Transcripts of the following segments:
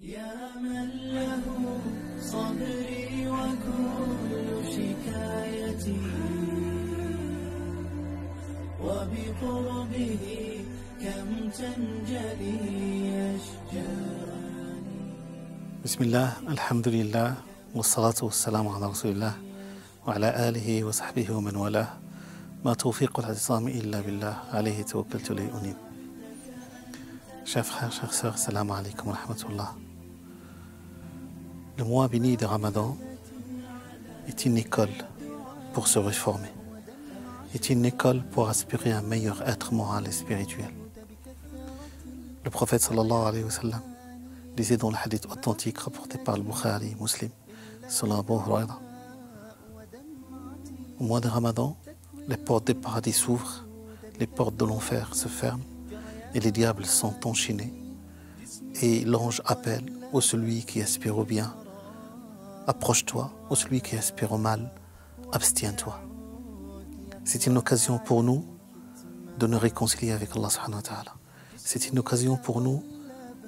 يا من له صبري وكل شكايتي وبقربه كم تنجلي أشجاري. بسم الله الحمد لله والصلاة والسلام على رسول الله وعلى آله وصحبه ومن والاه ما توفيق العصام إلا بالله عليه توكلت لي أنيب. Chers frères, chères sœurs, salam alaikum wa rahmatullah. Le mois béni de Ramadan est une école pour se réformer, est une école pour aspirer à un meilleur être moral et spirituel. Le prophète sallallahu alayhi wa sallam disait dans le hadith authentique rapporté par le Bukhari, Muslim, selon Abu Huraira, au mois de Ramadan, les portes des paradis s'ouvrent, les portes de l'enfer se ferment et les diables sont enchaînés. Et l'ange appelle au celui qui aspire au bien, approche-toi, au celui qui aspire au mal, abstiens-toi. C'est une occasion pour nous de nous réconcilier avec Allah subhanahu wa ta'ala. C'est une occasion pour nous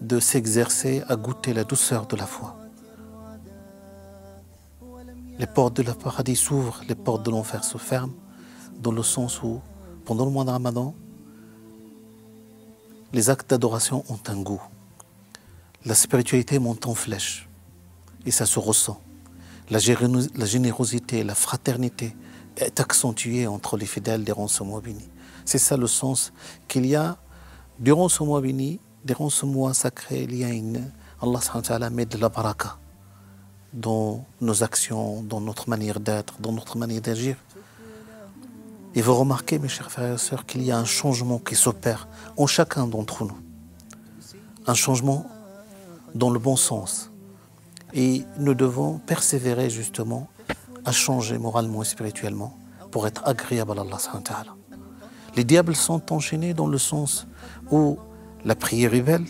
de s'exercer à goûter la douceur de la foi. Les portes de la paradis s'ouvrent, les portes de l'enfer se ferment, dans le sens où, pendant le mois de Ramadan, les actes d'adoration ont un goût. La spiritualité monte en flèche et ça se ressent. La générosité, la fraternité est accentuée entre les fidèles durant ce mois béni. C'est ça le sens qu'il y a durant ce mois béni, durant ce mois sacré. Il y a Allah subhanahu wa ta'ala met de la baraka dans nos actions, dans notre manière d'être, dans notre manière d'agir. Et vous remarquez, mes chers frères et sœurs, qu'il y a un changement qui s'opère en chacun d'entre nous. Un changement dans le bon sens. Et nous devons persévérer justement à changer moralement et spirituellement pour être agréable à Allah subhanahu wa ta'ala. Les diables sont enchaînés dans le sens où la prière est belle,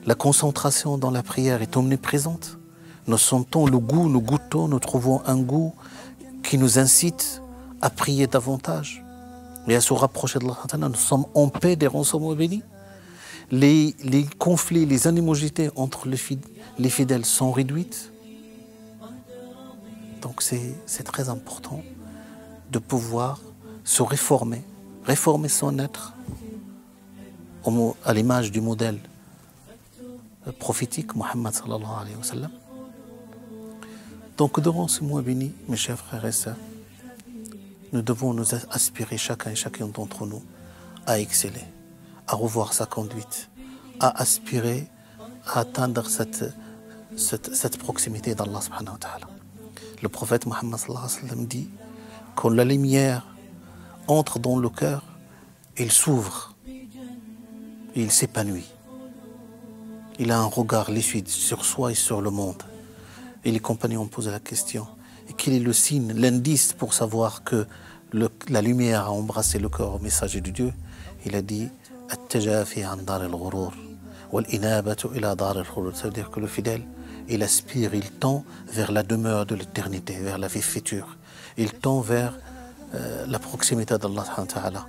la concentration dans la prière est omniprésente. Nous sentons le goût, nous goûtons, nous trouvons un goût qui nous incite à prier davantage et à se rapprocher de Allah. Nous sommes en paix durant ce mois béni. Les conflits, les animosités entre les fidèles sont réduites. Donc c'est très important de pouvoir se réformer son être à l'image du modèle prophétique Muhammad sallallahu alayhi wa sallam. Donc durant ce mois béni, mes chers frères et sœurs, nous devons nous aspirer chacun et chacune d'entre nous à exceller, à revoir sa conduite, à aspirer à atteindre cette proximité d'Allah subhanahu wa ta'ala. Le prophète Muhammad sallallahu alayhi wa sallam dit quand la lumière entre dans le cœur, il s'ouvre, il s'épanouit. Il a un regard lucide sur soi et sur le monde. Et les compagnons posent la question: et quel est le signe, l'indice pour savoir que la lumière a embrassé le corps au messager de Dieu? Il a dit: At-tajafi an dar al-ghurur wal-inabatu ila dar al-khulud. Ça veut dire que le fidèle, il aspire, il tend vers la demeure de l'éternité, vers la vie future. Il tend vers la proximité d'Allah subhanahu wa ta'ala.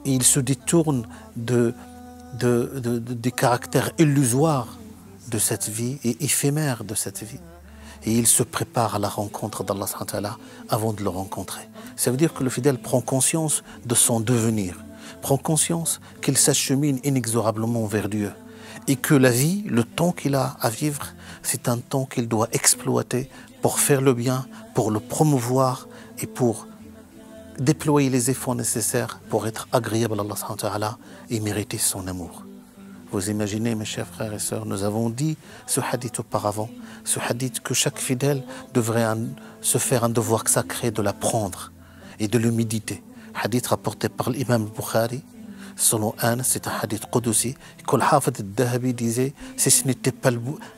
Et il se détourne des caractères illusoires de cette vie et éphémères de cette vie. Et il se prépare à la rencontre d'Allah subhanahu wa ta'ala avant de le rencontrer. Ça veut dire que le fidèle prend conscience de son devenir, prend conscience qu'il s'achemine inexorablement vers Dieu et que la vie, le temps qu'il a à vivre, c'est un temps qu'il doit exploiter pour faire le bien, pour le promouvoir et pour déployer les efforts nécessaires pour être agréable à Allah subhanahu wa ta'ala et mériter son amour. Vous imaginez, mes chers frères et sœurs, nous avons dit ce hadith auparavant, ce hadith que chaque fidèle devrait se faire un devoir sacré de l'apprendre et de le méditer. Hadith rapporté par l'imam Bukhari, selon Anas, c'est un hadith qudsi, que le Hafid al-Dhahabi disait, si ce n'était pas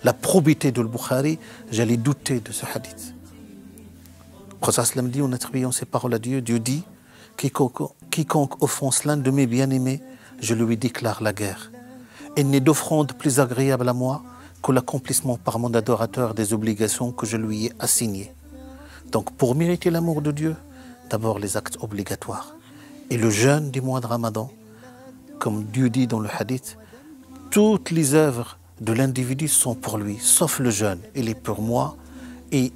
la probité de Bukhari, j'allais douter de ce hadith. Le prophète dit, en attribuant ces paroles à Dieu, Dieu dit, quiconque offense l'un de mes bien-aimés, je lui déclare la guerre. Il n'est d'offrande plus agréable à moi que l'accomplissement par mon adorateur des obligations que je lui ai assignées. Donc pour mériter l'amour de Dieu, d'abord les actes obligatoires. Et le jeûne du mois de Ramadan, comme Dieu dit dans le hadith, toutes les œuvres de l'individu sont pour lui, sauf le jeûne. Il est pour moi et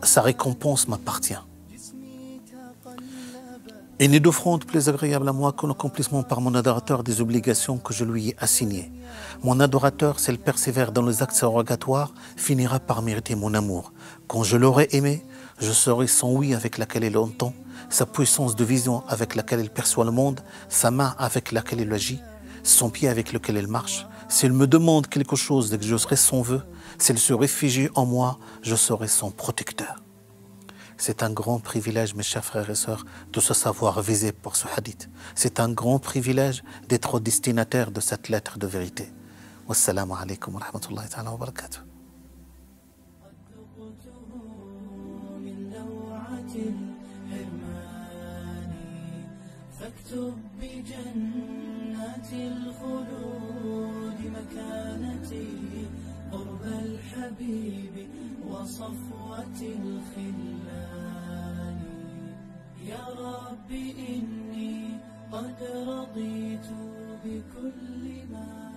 sa récompense m'appartient. Il n'est d'offrande plus agréable à moi que l'accomplissement par mon adorateur des obligations que je lui ai assignées. Mon adorateur, s'il persévère dans les actes surrogatoires, finira par mériter mon amour. Quand je l'aurai aimé, je serai son oui avec laquelle il entend, sa puissance de vision avec laquelle il perçoit le monde, sa main avec laquelle il agit, son pied avec lequel il marche. S'il me demande quelque chose et que je serai son vœu, s'il se réfugie en moi, je serai son protecteur. C'est un grand privilège, mes chers frères et sœurs, de se savoir visé pour ce hadith. C'est un grand privilège d'être destinataire de cette lettre de vérité. Wassalamu alaikum wa rahmatullahi ta'ala wa barakatuh. فاكتب بجنات الخلود مكانتي قرب الحبيب وصفوة الخلان يا رب إني قد رضيت بكل ما